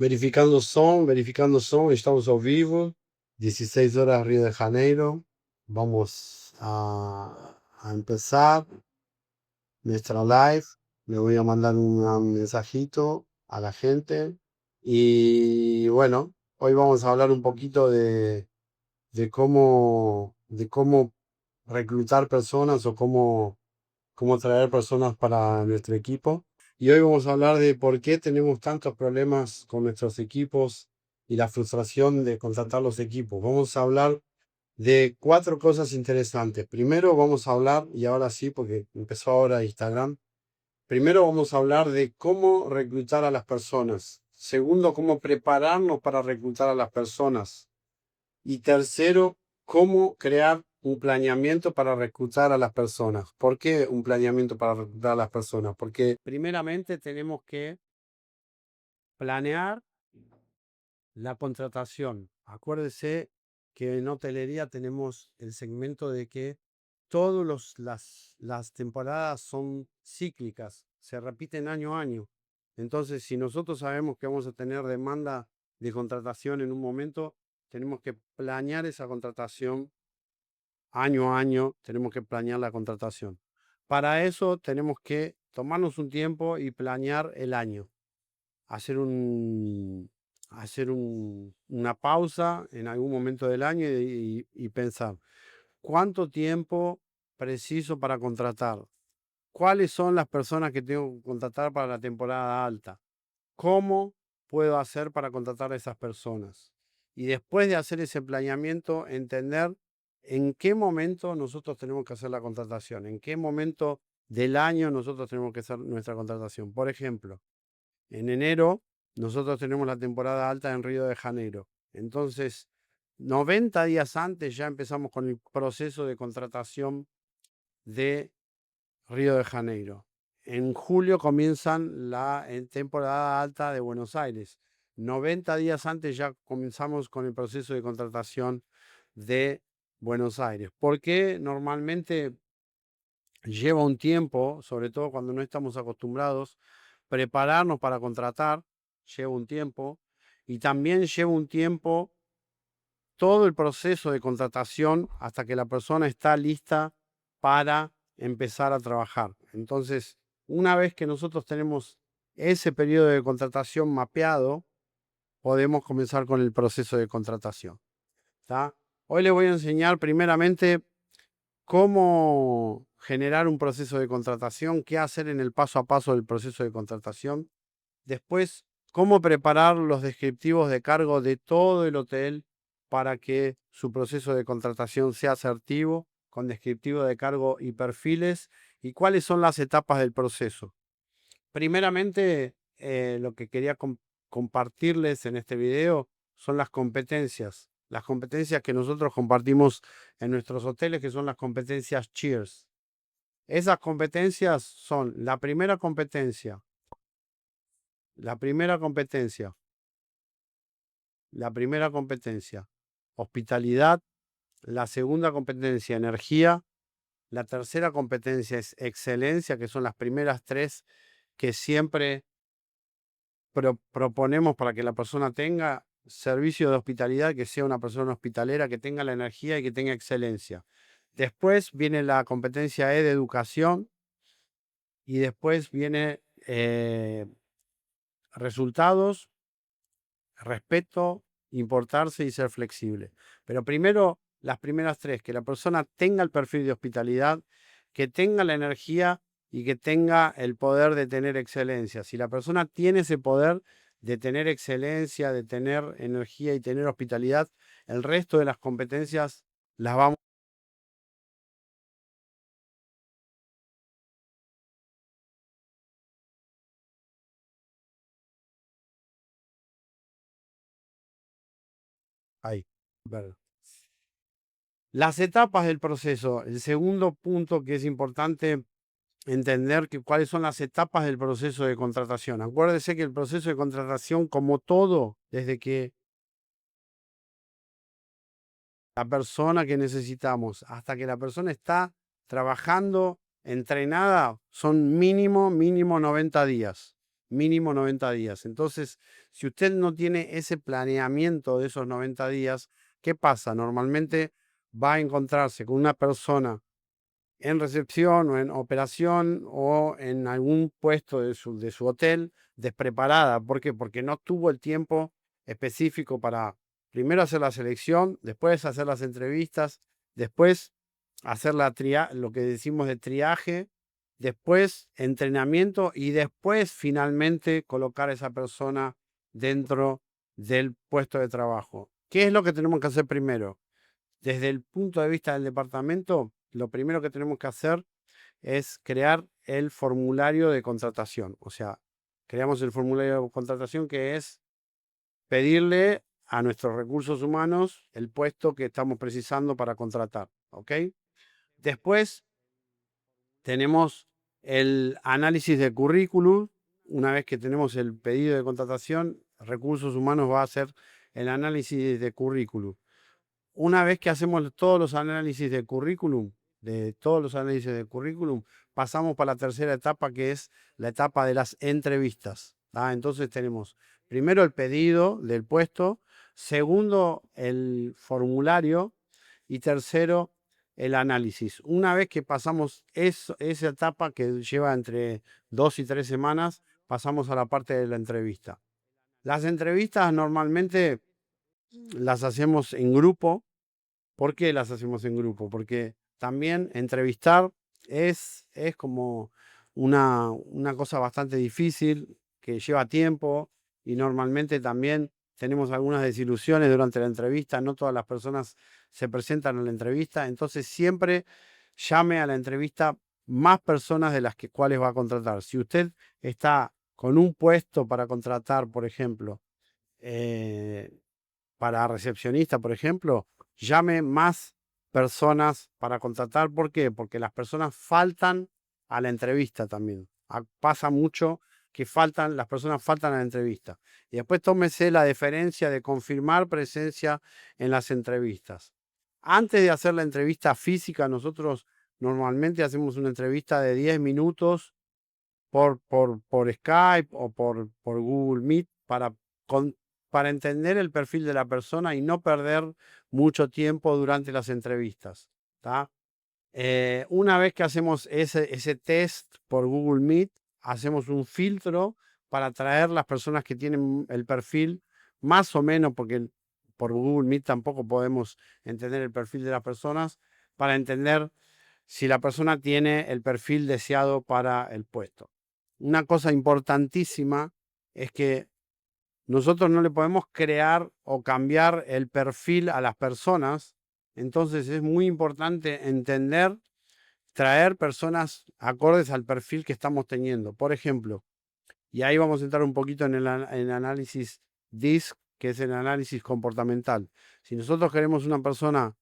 verificando som, estamos ao vivo, 16 horas Río de Janeiro. Vamos a empezar nuestra live. Le voy a mandar un mensajito a la gente. Y bueno, hoy vamos a hablar un poquito de cómo reclutar personas o cómo traer personas para nuestro equipo. Y hoy vamos a hablar de por qué tenemos tantos problemas con nuestros equipos y la frustración de contratar los equipos. Vamos a hablar de cuatro cosas interesantes. Primero vamos a hablar, y ahora sí, porque empezó ahora Instagram. Primero vamos a hablar de cómo reclutar a las personas. Segundo, cómo prepararnos para reclutar a las personas. Y tercero, cómo crear un planeamiento para reclutar a las personas. ¿Por qué un planeamiento para reclutar a las personas? Porque primeramente tenemos que planear la contratación. Acuérdese que en hotelería tenemos el segmento de que todas las temporadas son cíclicas, se repiten año a año. Entonces, si nosotros sabemos que vamos a tener demanda de contratación en un momento, tenemos que planear esa contratación año a año, tenemos que planear la contratación. Para eso tenemos que tomarnos un tiempo y planear el año, hacer una pausa en algún momento del año y pensar cuánto tiempo preciso para contratar, cuáles son las personas que tengo que contratar para la temporada alta, cómo puedo hacer para contratar a esas personas. Y después de hacer ese planeamiento, entender en qué momento nosotros tenemos que hacer la contratación, en qué momento del año nosotros tenemos que hacer nuestra contratación. Por ejemplo, en enero nosotros tenemos la temporada alta en Río de Janeiro. Entonces, 90 días antes ya empezamos con el proceso de contratación de Río de Janeiro. En julio comienzan la temporada alta de Buenos Aires. 90 días antes ya comenzamos con el proceso de contratación de Buenos Aires. Porque normalmente lleva un tiempo, sobre todo cuando no estamos acostumbrados, prepararnos para contratar, lleva un tiempo, y también lleva un tiempo todo el proceso de contratación hasta que la persona está lista para empezar a trabajar. Entonces, una vez que nosotros tenemos ese periodo de contratación mapeado, podemos comenzar con el proceso de contratación. ¿Tá? Hoy les voy a enseñar primeramente cómo generar un proceso de contratación, qué hacer en el paso a paso del proceso de contratación. Después, cómo preparar los descriptivos de cargo de todo el hotel para que su proceso de contratación sea asertivo, con descriptivo de cargo y perfiles, y cuáles son las etapas del proceso. Primeramente, lo que quería compartirles en este video son las competencias que nosotros compartimos en nuestros hoteles, que son las competencias Cheers. Esas competencias son la primera competencia, la primera competencia, hospitalidad, la segunda competencia, energía, la tercera competencia es excelencia, que son las primeras tres que siempre proponemos para que la persona tenga servicio de hospitalidad, que sea una persona hospitalera, que tenga la energía y que tenga excelencia. Después viene la competencia E de educación y después viene resultados, respeto, importarse y ser flexible. Pero primero, las primeras tres, que la persona tenga el perfil de hospitalidad, que tenga la energía y que tenga el poder de tener excelencia. Si la persona tiene ese poder de tener excelencia, de tener energía y tener hospitalidad, el resto de las competencias las vamos ahí. Ver. Las etapas del proceso. El segundo punto que es importante entender cuáles son las etapas del proceso de contratación. Acuérdese que el proceso de contratación, como todo, desde que la persona que necesitamos hasta que la persona está trabajando, entrenada, son mínimo 90 días. mínimo 90 días. Entonces, si usted no tiene ese planeamiento de esos 90 días, ¿qué pasa? Normalmente va a encontrarse con una persona en recepción o en operación o en algún puesto de su hotel despreparada. ¿Por qué? Porque no tuvo el tiempo específico para primero hacer la selección, después hacer las entrevistas, después hacer lo que decimos de triaje, después entrenamiento y después finalmente colocar a esa persona dentro del puesto de trabajo. ¿Qué es lo que tenemos que hacer primero? Desde el punto de vista del departamento, lo primero que tenemos que hacer es crear el formulario de contratación. O sea, creamos el formulario de contratación que es pedirle a nuestros recursos humanos el puesto que estamos precisando para contratar. ¿Ok? Después tenemos el análisis de currículum. Una vez que tenemos el pedido de contratación, recursos humanos va a hacer el análisis de currículum. Una vez que hacemos todos los análisis de currículum, pasamos para la tercera etapa, que es la etapa de las entrevistas. Entonces tenemos primero el pedido del puesto, segundo el formulario y tercero el análisis. Una vez que pasamos esa etapa que lleva entre 2 y 3 semanas, pasamos a la parte de la entrevista. Las entrevistas normalmente las hacemos en grupo. ¿Por qué las hacemos en grupo? Porque también entrevistar es como una cosa bastante difícil, que lleva tiempo y normalmente también tenemos algunas desilusiones durante la entrevista. No todas las personas se presentan a la entrevista, entonces siempre llame a la entrevista más personas de las cuales va a contratar. Si usted está con un puesto para contratar, por ejemplo, eh, para recepcionista, por ejemplo, llame más personas para contratar. ¿Por qué? Porque las personas faltan a la entrevista también. Pasa mucho que las personas faltan a la entrevista. Y después tómese la deferencia de confirmar presencia en las entrevistas. Antes de hacer la entrevista física, nosotros normalmente hacemos una entrevista de 10 minutos por Skype o por Google Meet para entender el perfil de la persona y no perder mucho tiempo durante las entrevistas. Una vez que hacemos ese test por Google Meet, hacemos un filtro para traer las personas que tienen el perfil más o menos, porque por Google Meet tampoco podemos entender el perfil de las personas, para entender si la persona tiene el perfil deseado para el puesto. Una cosa importantísima es que nosotros no le podemos crear o cambiar el perfil a las personas. Entonces es muy importante entender, traer personas acordes al perfil que estamos teniendo. Por ejemplo, y ahí vamos a entrar un poquito en el análisis DISC, que es el análisis comportamental. Si nosotros queremos una persona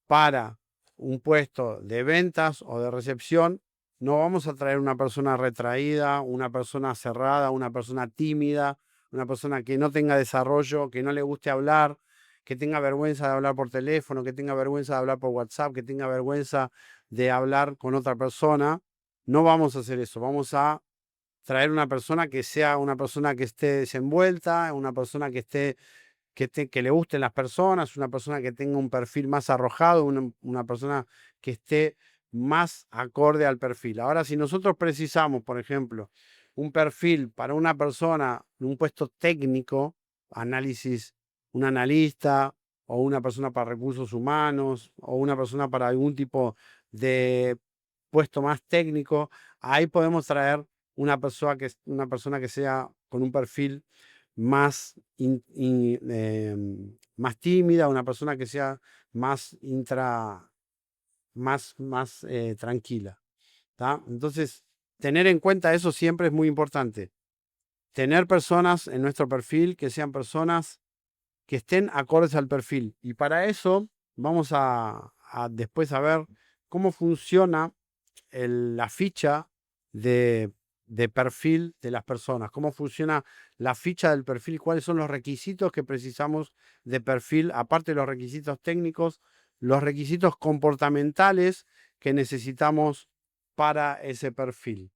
para un puesto de ventas o de recepción, no vamos a traer una persona retraída, una persona cerrada, una persona tímida, una persona que no tenga desarrollo, que no le guste hablar, que tenga vergüenza de hablar por teléfono, que tenga vergüenza de hablar por WhatsApp, que tenga vergüenza de hablar con otra persona. No vamos a hacer eso. Vamos a traer una persona que sea una persona que esté desenvuelta, una persona que le gusten las personas, una persona que tenga un perfil más arrojado, una persona que esté más acorde al perfil. Ahora, si nosotros precisamos, por ejemplo, un perfil para una persona en un puesto técnico, un analista o una persona para recursos humanos o una persona para algún tipo de puesto más técnico, ahí podemos traer una persona que sea con un perfil más tímida, una persona que sea más tranquila. Entonces, tener en cuenta eso siempre es muy importante. Tener personas en nuestro perfil que sean personas que estén acordes al perfil. Y para eso vamos a después a ver cómo funciona la ficha de, de perfil de las personas, cómo funciona la ficha del perfil, cuáles son los requisitos que precisamos de perfil, aparte de los requisitos técnicos, los requisitos comportamentales que necesitamos para ese perfil.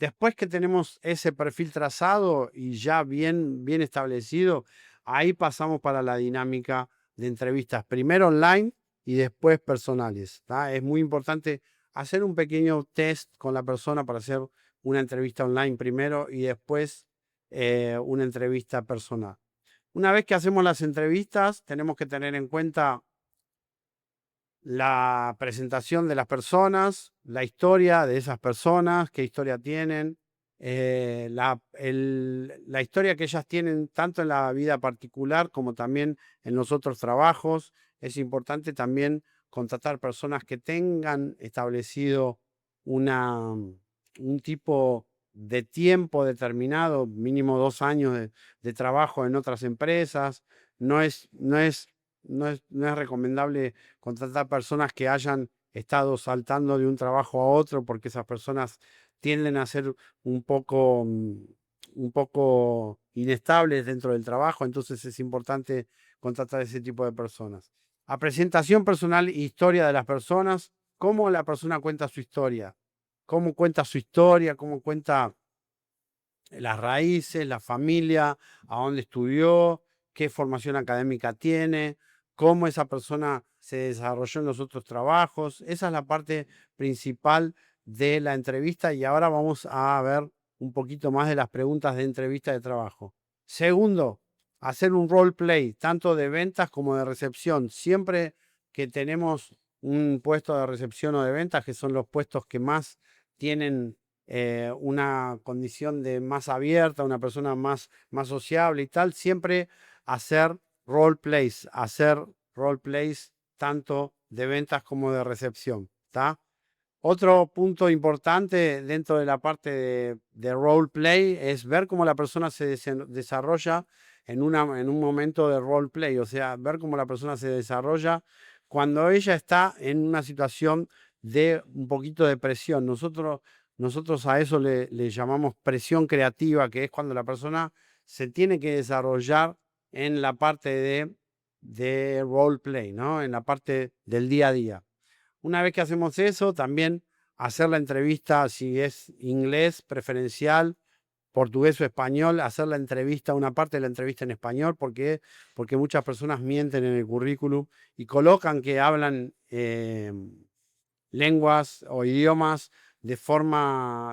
Después que tenemos ese perfil trazado y ya bien establecido, ahí pasamos para la dinámica de entrevistas, primero online y después personales. Es muy importante hacer un pequeño test con la persona para hacer una entrevista online primero y después una entrevista personal. Una vez que hacemos las entrevistas, tenemos que tener en cuenta la presentación de las personas, la historia de esas personas, qué historia tienen, la historia que ellas tienen tanto en la vida particular como también en los otros trabajos. Es importante también contratar personas que tengan establecido un tipo de tiempo determinado, mínimo 2 años de trabajo en otras empresas. No es recomendable contratar personas que hayan estado saltando de un trabajo a otro, porque esas personas tienden a ser un poco inestables dentro del trabajo, entonces es importante contratar ese tipo de personas. A presentación personal e historia de las personas, cómo la persona cuenta su historia, cómo cuenta su historia, cómo cuenta las raíces, la familia, a dónde estudió, qué formación académica tiene, cómo esa persona se desarrolló en los otros trabajos. Esa es la parte principal de la entrevista y ahora vamos a ver un poquito más de las preguntas de entrevista de trabajo. Segundo, hacer un role play, tanto de ventas como de recepción. Siempre que tenemos un puesto de recepción o de ventas, que son los puestos que más tienen una condición de más abierta, una persona más sociable y tal, siempre hacer role plays tanto de ventas como de recepción, ¿está? Otro punto importante dentro de la parte de role play es ver cómo la persona se desarrolla en un momento de role play, o sea, ver cómo la persona se desarrolla cuando ella está en una situación de un poquito de presión. Nosotros a eso le llamamos presión creativa, que es cuando la persona se tiene que desarrollar en la parte de role play, ¿no? En la parte del día a día. Una vez que hacemos eso, también hacer la entrevista, si es inglés preferencial, portugués o español, hacer la entrevista, una parte de la entrevista en español, porque muchas personas mienten en el currículum y colocan que hablan lenguas o idiomas de forma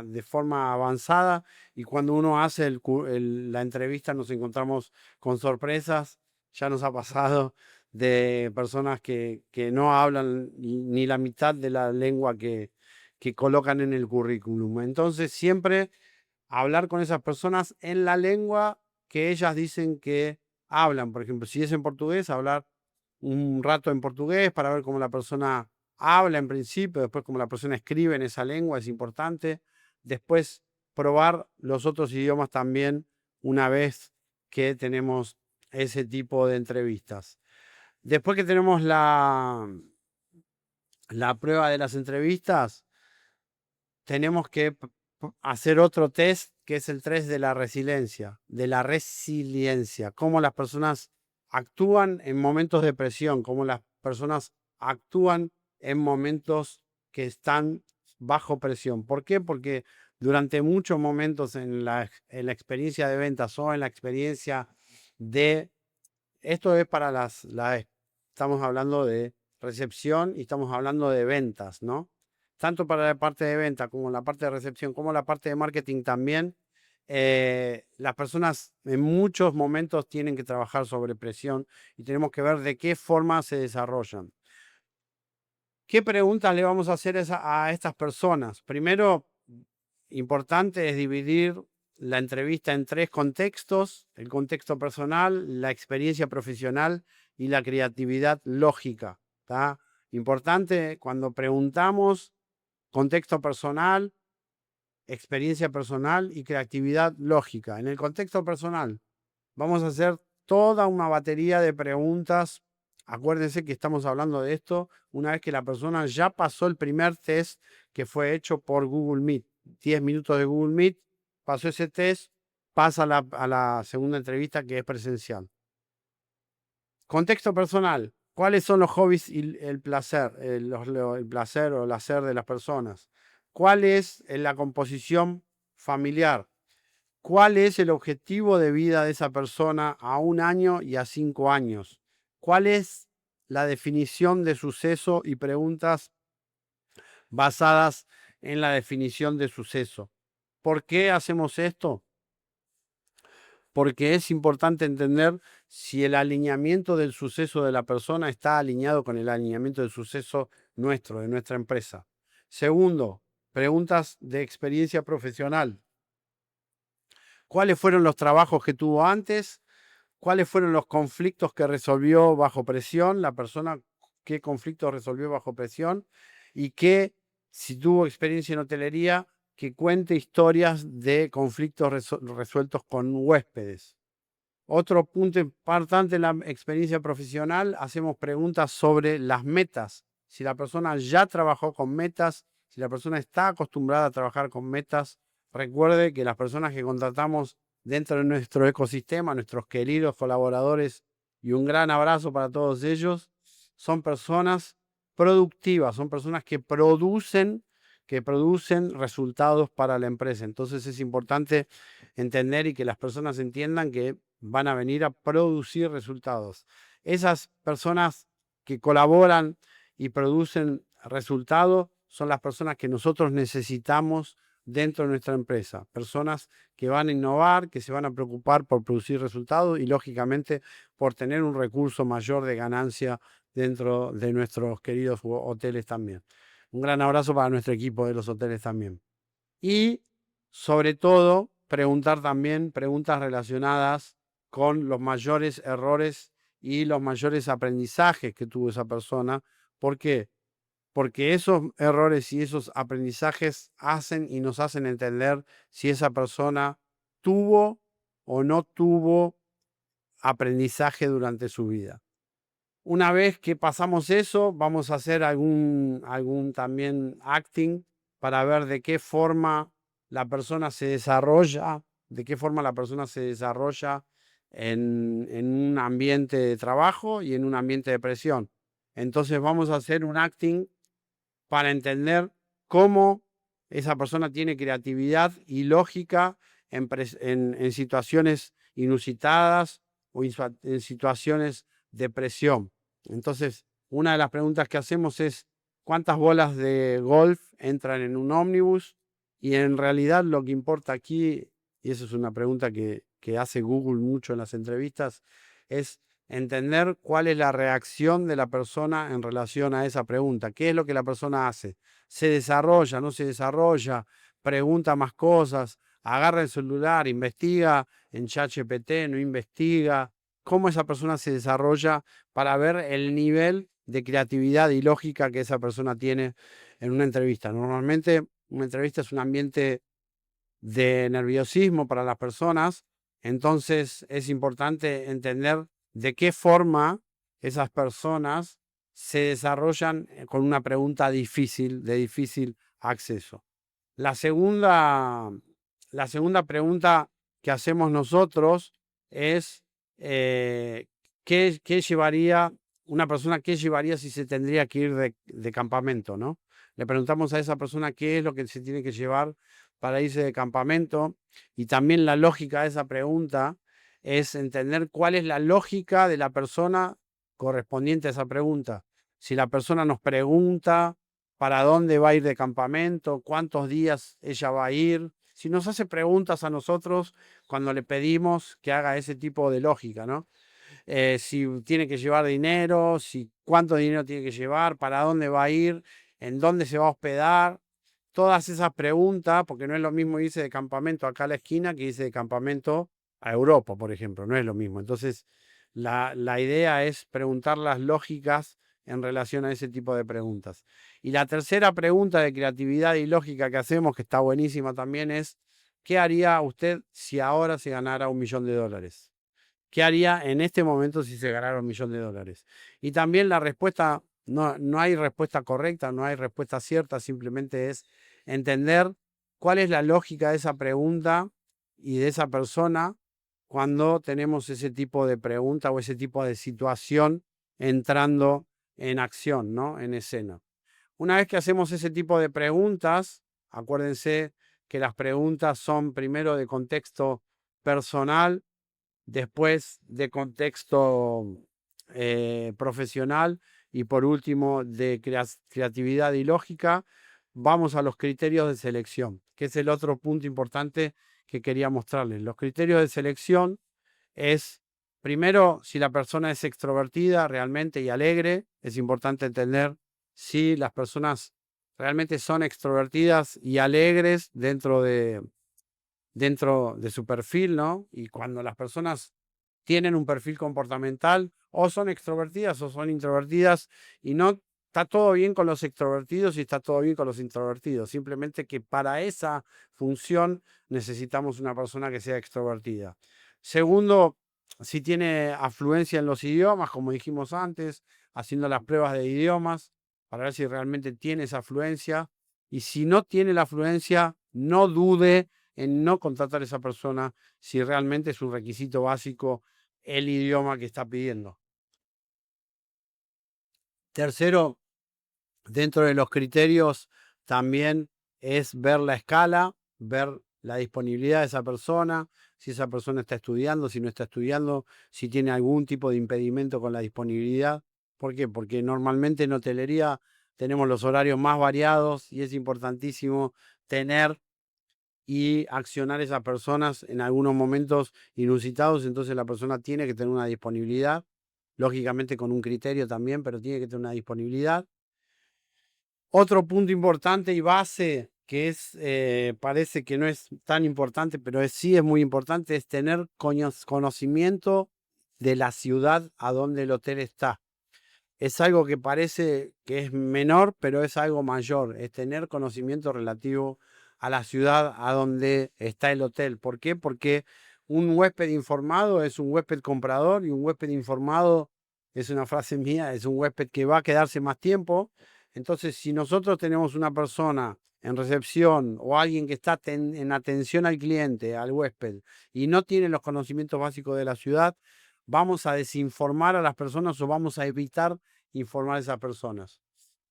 avanzada, y cuando uno hace la entrevista nos encontramos con sorpresas. Ya nos ha pasado de personas que no hablan ni la mitad de la lengua que colocan en el currículum. Entonces, siempre hablar con esas personas en la lengua que ellas dicen que hablan. Por ejemplo, si es en portugués, hablar un rato en portugués para ver cómo la persona habla en principio, después cómo la persona escribe en esa lengua, es importante. Después probar los otros idiomas también una vez que tenemos ese tipo de entrevistas. Después que tenemos la prueba de las entrevistas, tenemos que hacer otro test, que es el test de la resiliencia, cómo las personas actúan en momentos de presión, cómo las personas actúan en momentos que están bajo presión. ¿Por qué? Porque durante muchos momentos en la experiencia de ventas o en la experiencia de... Esto es para estamos hablando de recepción y estamos hablando de ventas, ¿no? Tanto para la parte de venta como la parte de recepción, como la parte de marketing también, las personas en muchos momentos tienen que trabajar sobre presión y tenemos que ver de qué forma se desarrollan. ¿Qué preguntas le vamos a hacer a estas personas? Primero, importante es dividir la entrevista en 3 contextos: el contexto personal, la experiencia profesional y la creatividad lógica. ¿Está? Importante cuando preguntamos: contexto personal, experiencia personal y creatividad lógica. En el contexto personal vamos a hacer toda una batería de preguntas. Acuérdense que estamos hablando de esto una vez que la persona ya pasó el primer test que fue hecho por Google Meet. 10 minutos de Google Meet, pasó ese test, pasa a la segunda entrevista, que es presencial. Contexto personal. ¿Cuáles son los hobbies y el placer, el placer o el hacer de las personas? ¿Cuál es la composición familiar. ¿Cuál es el objetivo de vida de esa persona a 1 año y a 5 años? ¿Cuál es la definición de suceso? Y preguntas basadas en la definición de suceso. ¿Por qué hacemos esto? Porque es importante entender si el alineamiento del suceso de la persona está alineado con el alineamiento del suceso nuestro, de nuestra empresa. Segundo, preguntas de experiencia profesional. ¿Cuáles fueron los trabajos que tuvo antes? ¿Cuáles fueron los conflictos que resolvió bajo presión? La persona, ¿qué conflictos resolvió bajo presión? Y que, si tuvo experiencia en hotelería, que cuente historias de conflictos resueltos con huéspedes. Otro punto importante en la experiencia profesional, hacemos preguntas sobre las metas. Si la persona ya trabajó con metas, si la persona está acostumbrada a trabajar con metas, recuerde que las personas que contratamos dentro de nuestro ecosistema, nuestros queridos colaboradores, y un gran abrazo para todos ellos, son personas productivas, son personas que producen resultados para la empresa. Entonces es importante entender y que las personas entiendan que van a venir a producir resultados. Esas personas que colaboran y producen resultados son las personas que nosotros necesitamos dentro de nuestra empresa. Personas que van a innovar, que se van a preocupar por producir resultados y, lógicamente, por tener un recurso mayor de ganancia dentro de nuestros queridos hoteles también. Un gran abrazo para nuestro equipo de los hoteles también. Y, sobre todo, preguntar también preguntas relacionadas con los mayores errores y los mayores aprendizajes que tuvo esa persona. ¿Por qué? Porque esos errores y esos aprendizajes hacen y nos hacen entender si esa persona tuvo o no tuvo aprendizaje durante su vida. Una vez que pasamos eso, vamos a hacer algún también acting para ver de qué forma la persona se desarrolla, en un ambiente de trabajo y en un ambiente de presión. Entonces vamos a hacer un acting para entender cómo esa persona tiene creatividad y lógica en situaciones inusitadas o en situaciones de presión. Entonces, una de las preguntas que hacemos es ¿cuántas bolas de golf entran en un ómnibus? Y en realidad lo que importa aquí, y eso es una pregunta que hace Google mucho en las entrevistas, es entender cuál es la reacción de la persona en relación a esa pregunta. ¿Qué es lo que la persona hace? ¿Se desarrolla, no se desarrolla? ¿Pregunta más cosas? ¿Agarra el celular, investiga en ChatGPT, no investiga? ¿Cómo esa persona se desarrolla para ver el nivel de creatividad y lógica que esa persona tiene en una entrevista? Normalmente una entrevista es un ambiente de nerviosismo para las personas, entonces es importante entender de qué forma esas personas se desarrollan con una pregunta difícil, de difícil acceso. La segunda pregunta que hacemos nosotros es ¿qué llevaría una persona, qué llevaría si se tendría que ir de campamento, ¿no? Le preguntamos a esa persona qué es lo que se tiene que llevar para irse de campamento, y también la lógica de esa pregunta es entender cuál es la lógica de la persona correspondiente a esa pregunta. Si la persona nos pregunta para dónde va a ir de campamento, cuántos días ella va a ir, si nos hace preguntas a nosotros cuando le pedimos que haga ese tipo de lógica, ¿no? Si tiene que llevar dinero, si cuánto dinero tiene que llevar, para dónde va a ir, en dónde se va a hospedar. Todas esas preguntas, porque no es lo mismo irse de campamento acá a la esquina que irse de campamento a Europa, por ejemplo, no es lo mismo. Entonces, la idea es preguntar las lógicas en relación a ese tipo de preguntas. Y la tercera pregunta de creatividad y lógica que hacemos, que está buenísima también, es ¿qué haría usted si ahora se ganara $1.000.000? ¿Qué haría en este momento si se ganara $1.000.000? Y también la respuesta, no hay respuesta correcta, no hay respuesta cierta, simplemente es entender cuál es la lógica de esa pregunta y de esa persona cuando tenemos ese tipo de pregunta o ese tipo de situación entrando en acción, ¿no? En escena. Una vez que hacemos ese tipo de preguntas, acuérdense que las preguntas son primero de contexto personal, después de contexto profesional y por último de creatividad y lógica. Vamos a los criterios de selección, que es el otro punto importante que quería mostrarles. Los criterios de selección es, primero, si la persona es extrovertida realmente y alegre. Es importante entender si las personas realmente son extrovertidas y alegres dentro de su perfil, ¿no? Y cuando las personas tienen un perfil comportamental, o son extrovertidas o son introvertidas, y no está todo bien con los extrovertidos y está todo bien con los introvertidos. Simplemente que para esa función necesitamos una persona que sea extrovertida. Segundo, si tiene afluencia en los idiomas, como dijimos antes, haciendo las pruebas de idiomas para ver si realmente tiene esa afluencia. Y si no tiene la afluencia, no dude en no contratar a esa persona si realmente es un requisito básico el idioma que está pidiendo. Tercero, dentro de los criterios también es ver la escala, ver la disponibilidad de esa persona, si esa persona está estudiando, si no está estudiando, si tiene algún tipo de impedimento con la disponibilidad. ¿Por qué? Porque normalmente en hotelería tenemos los horarios más variados y es importantísimo tener y accionar a esas personas en algunos momentos inusitados. Entonces la persona tiene que tener una disponibilidad, lógicamente con un criterio también, pero tiene que tener una disponibilidad. Otro punto importante y base que es, parece que no es tan importante, pero sí es muy importante, es tener conocimiento de la ciudad a donde el hotel está. Es algo que parece que es menor, pero es algo mayor, es tener conocimiento relativo a la ciudad a donde está el hotel. ¿Por qué? Porque un huésped informado es un huésped comprador, y un huésped informado, es una frase mía, es un huésped que va a quedarse más tiempo. Entonces, si nosotros tenemos una persona en recepción o alguien que está en atención al cliente, al huésped, y no tiene los conocimientos básicos de la ciudad, vamos a desinformar a las personas o vamos a evitar informar a esas personas.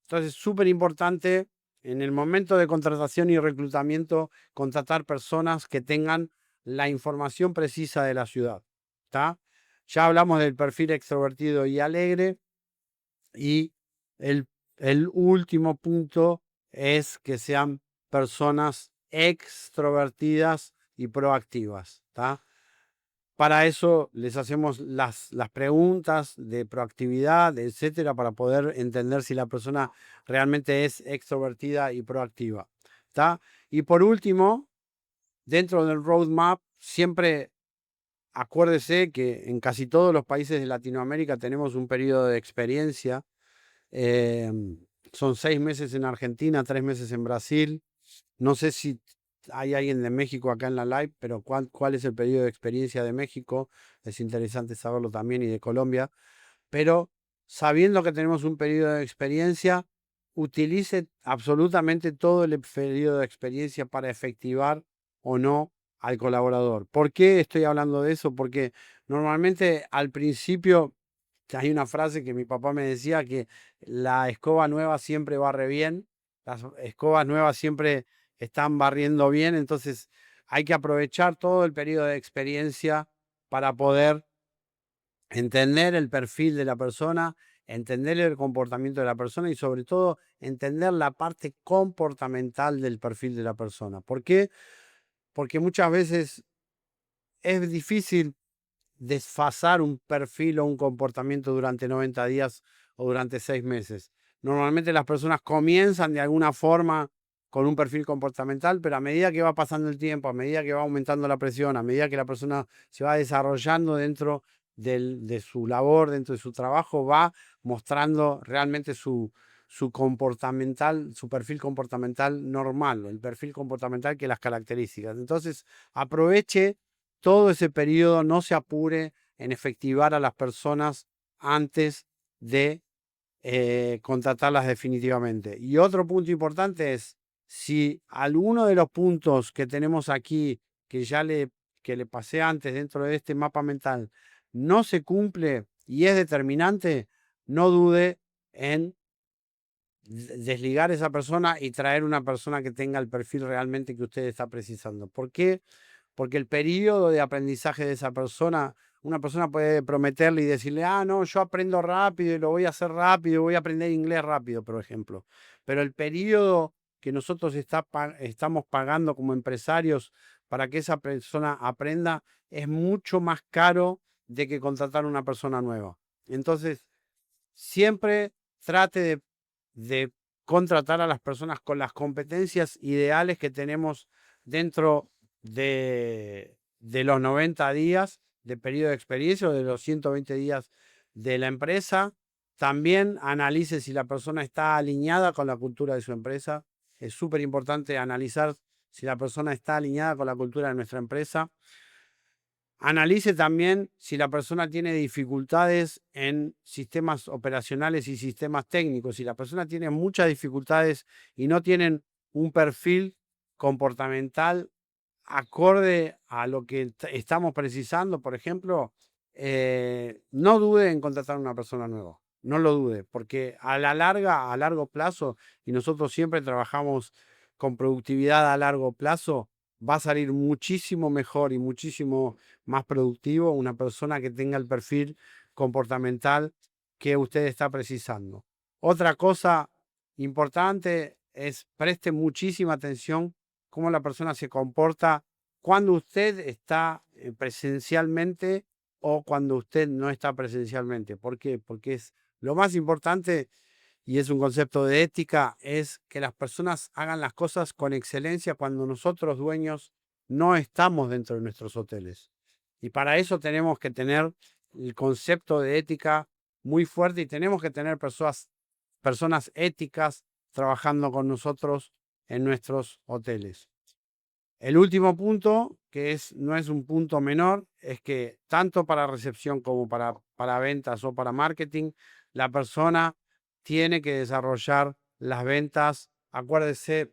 Entonces, es súper importante en el momento de contratación y reclutamiento contratar personas que tengan la información precisa de la ciudad. ¿Está? Ya hablamos del perfil extrovertido y alegre, y el, el último punto es que sean personas extrovertidas y proactivas. ¿Está? Para eso les hacemos las preguntas de proactividad, etcétera, para poder entender si la persona realmente es extrovertida y proactiva. ¿Está? Y por último, dentro del roadmap, siempre acuérdese que en casi todos los países de Latinoamérica tenemos un periodo de experiencia. eh, Son 6 meses en Argentina, 3 meses en Brasil. No sé si hay alguien de México acá en la live, pero ¿cuál es el periodo de experiencia de México? Es interesante saberlo también, y de Colombia. Pero sabiendo que tenemos un periodo de experiencia, utilice absolutamente todo el periodo de experiencia para efectivar o no al colaborador. ¿Por qué estoy hablando de eso? Porque normalmente al principio hay una frase que mi papá me decía, que la escoba nueva siempre barre bien, las escobas nuevas siempre están barriendo bien. Entonces hay que aprovechar todo el periodo de experiencia para poder entender el perfil de la persona, entender el comportamiento de la persona y sobre todo entender la parte comportamental del perfil de la persona. ¿Por qué? Porque muchas veces es difícil desfasar un perfil o un comportamiento durante 90 días o durante 6 meses. Normalmente las personas comienzan de alguna forma con un perfil comportamental, pero a medida que va pasando el tiempo, a medida que va aumentando la presión, a medida que la persona se va desarrollando dentro de su labor, dentro de su trabajo, va mostrando realmente su comportamental, su perfil comportamental normal, el perfil comportamental que las características. Entonces, aproveche todo ese periodo, no se apure en efectivar a las personas antes de contratarlas definitivamente. Y otro punto importante es, si alguno de los puntos que tenemos aquí, que le pasé antes dentro de este mapa mental, no se cumple y es determinante, no dude en desligar a esa persona y traer una persona que tenga el perfil realmente que usted está precisando. ¿Por qué? Porque el periodo de aprendizaje de esa persona, una persona puede prometerle y decirle, ah, no, yo aprendo rápido y lo voy a hacer rápido, voy a aprender inglés rápido, por ejemplo. Pero el periodo que nosotros estamos pagando como empresarios para que esa persona aprenda es mucho más caro de que contratar una persona nueva. Entonces, siempre trate de contratar a las personas con las competencias ideales que tenemos dentro de los 90 días de periodo de experiencia o de los 120 días de la empresa. También analice si la persona está alineada con la cultura de su empresa. Es súper importante analizar si la persona está alineada con la cultura de nuestra empresa. Analice también si la persona tiene dificultades en sistemas operacionales y sistemas técnicos. Si la persona tiene muchas dificultades y no tienen un perfil comportamental acorde a lo que estamos precisando, por ejemplo, no dude en contratar a una persona nueva. No lo dude, porque a la larga, a largo plazo, y nosotros siempre trabajamos con productividad a largo plazo, va a salir muchísimo mejor y muchísimo más productivo una persona que tenga el perfil comportamental que usted está precisando. Otra cosa importante es preste muchísima atención cómo la persona se comporta cuando usted está presencialmente o cuando usted no está presencialmente. ¿Por qué? Porque es lo más importante y es un concepto de ética, es que las personas hagan las cosas con excelencia cuando nosotros dueños no estamos dentro de nuestros hoteles. Y para eso tenemos que tener el concepto de ética muy fuerte y tenemos que tener personas éticas trabajando con nosotros en nuestros hoteles. El último punto, no es un punto menor, es que tanto para recepción como para ventas o para marketing, la persona tiene que desarrollar las ventas. Acuérdese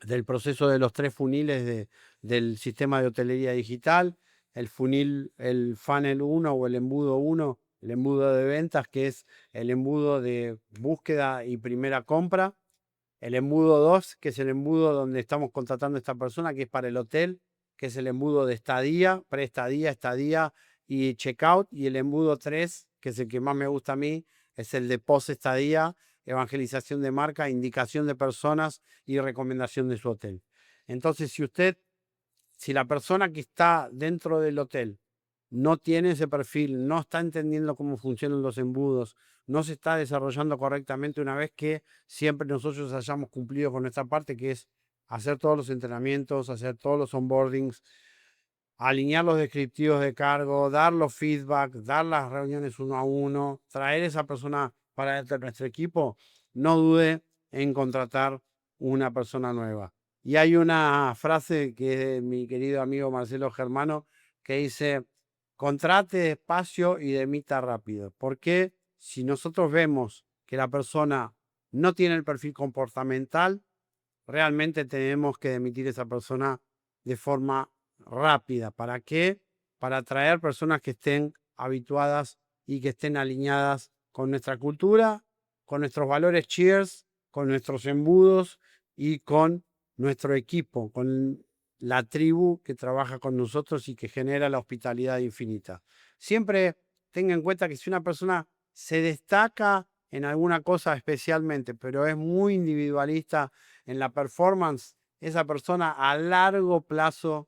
del proceso de los 3 funiles del sistema de hotelería digital, el funnel 1 o el embudo 1, el embudo de ventas, que es el embudo de búsqueda y primera compra. El embudo 2, que es el embudo donde estamos contratando a esta persona, que es para el hotel, que es el embudo de estadía, preestadía, estadía y checkout. Y el embudo 3, que es el que más me gusta a mí, es el de post-estadía, evangelización de marca, indicación de personas y recomendación de su hotel. Entonces, si la persona que está dentro del hotel no tiene ese perfil, no está entendiendo cómo funcionan los embudos, no se está desarrollando correctamente una vez que siempre nosotros hayamos cumplido con nuestra parte, que es hacer todos los entrenamientos, hacer todos los onboardings, alinear los descriptivos de cargo, dar los feedback, dar las reuniones 1 a 1, traer esa persona para dentro de nuestro equipo, no dude en contratar una persona nueva. Y hay una frase que es de mi querido amigo Marcelo Germano que dice, contrate despacio y demita rápido. Porque si nosotros vemos que la persona no tiene el perfil comportamental, realmente tenemos que demitir a esa persona de forma rápida. ¿Para qué? Para atraer personas que estén habituadas y que estén alineadas con nuestra cultura, con nuestros valores Cheers, con nuestros embudos y con nuestro equipo, con la tribu que trabaja con nosotros y que genera la hospitalidad infinita. Siempre tenga en cuenta que si una persona se destaca en alguna cosa especialmente, pero es muy individualista en la performance, esa persona a largo plazo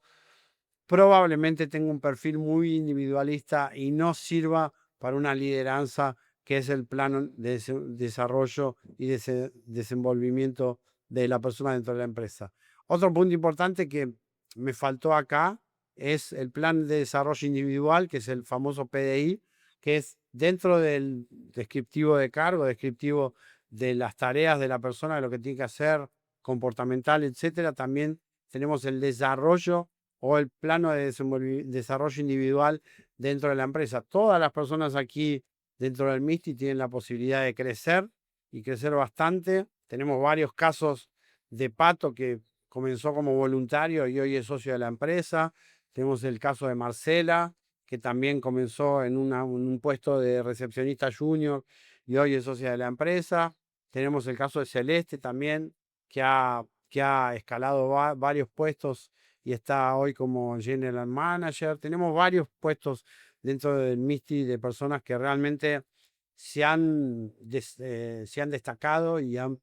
probablemente tenga un perfil muy individualista y no sirva para una lideranza que es el plano de desarrollo y de desenvolvimiento de la persona dentro de la empresa. Otro punto importante que me faltó acá es el plan de desarrollo individual, que es el famoso PDI, que es dentro del descriptivo de cargo, descriptivo de las tareas de la persona, de lo que tiene que hacer, comportamental, etcétera. También tenemos el desarrollo o el plano de desarrollo individual dentro de la empresa. Todas las personas aquí dentro del MISTI tienen la posibilidad de crecer y crecer bastante. Tenemos varios casos de Pato que comenzó como voluntario y hoy es socio de la empresa. Tenemos el caso de Marcela, que también comenzó en un puesto de recepcionista junior y hoy es socia de la empresa. Tenemos el caso de Celeste también, que ha escalado varios puestos y está hoy como General Manager. Tenemos varios puestos dentro del MISTI de personas que realmente se han destacado y han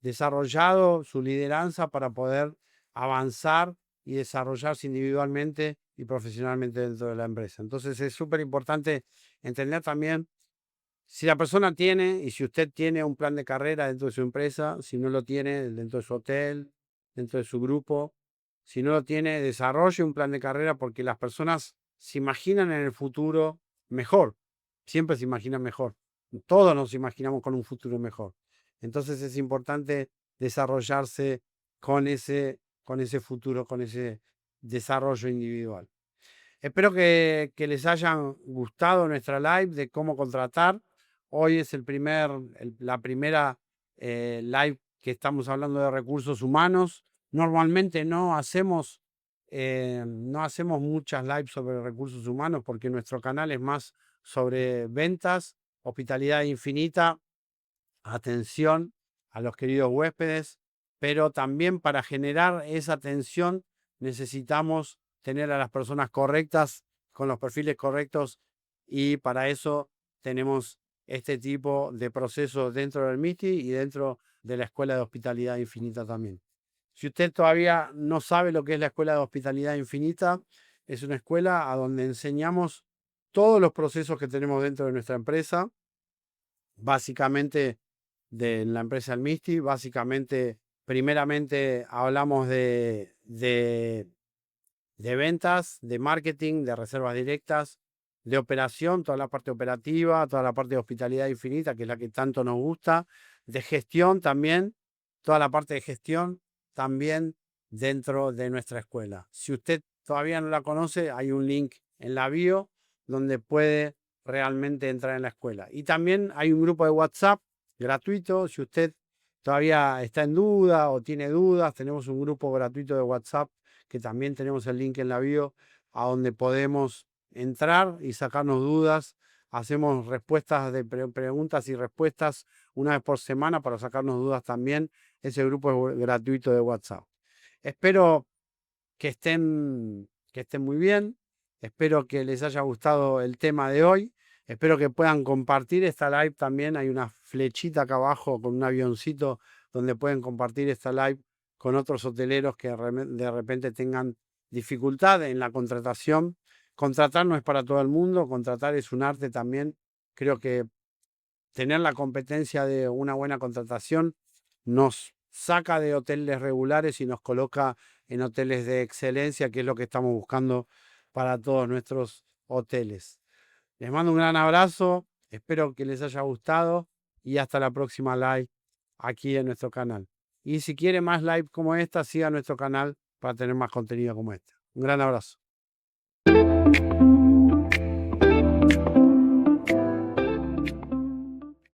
desarrollado su lideranza para poder avanzar y desarrollarse individualmente y profesionalmente dentro de la empresa. Entonces es súper importante entender también si la persona tiene y si usted tiene un plan de carrera dentro de su empresa, si no lo tiene dentro de su hotel, dentro de su grupo, si no lo tiene, desarrolle un plan de carrera porque las personas se imaginan en el futuro mejor, siempre se imaginan mejor. Todos nos imaginamos con un futuro mejor. Entonces es importante desarrollarse con ese futuro, con ese desarrollo individual. Espero que les hayan gustado nuestra live de cómo contratar. Hoy es la primera live que estamos hablando de recursos humanos. Normalmente no hacemos muchas lives sobre recursos humanos porque nuestro canal es más sobre ventas, hospitalidad infinita, atención a los queridos huéspedes, pero también para generar esa atención necesitamos tener a las personas correctas, con los perfiles correctos, y para eso tenemos este tipo de procesos dentro del MISTI y dentro de la Escuela de Hospitalidad Infinita también. Si usted todavía no sabe lo que es la Escuela de Hospitalidad Infinita, es una escuela a donde enseñamos todos los procesos que tenemos dentro de nuestra empresa, básicamente de la empresa El Misti. Básicamente, primeramente hablamos de ventas, de marketing, de reservas directas, de operación, toda la parte operativa, toda la parte de hospitalidad infinita, que es la que tanto nos gusta, de gestión también, toda la parte de gestión también dentro de nuestra escuela. Si usted todavía no la conoce, hay un link en la bio donde puede realmente entrar en la escuela. Y también hay un grupo de WhatsApp gratuito. Si usted todavía está en duda o tiene dudas, tenemos un grupo gratuito de WhatsApp que también tenemos el link en la bio, a donde podemos entrar y sacarnos dudas. Hacemos respuestas de preguntas y respuestas una vez por semana para sacarnos dudas también. Ese grupo es gratuito de WhatsApp. Espero que estén muy bien. Espero que les haya gustado el tema de hoy. Espero que puedan compartir esta live también. Hay una flechita acá abajo con un avioncito donde pueden compartir esta live con otros hoteleros que de repente tengan dificultad en la contratación. Contratar no es para todo el mundo, contratar es un arte también. Creo que tener la competencia de una buena contratación nos saca de hoteles regulares y nos coloca en hoteles de excelencia, que es lo que estamos buscando para todos nuestros hoteles. Les mando un gran abrazo, espero que les haya gustado y hasta la próxima live aquí en nuestro canal. Y si quieren más live como esta, siga nuestro canal para tener más contenido como este. Un gran abrazo.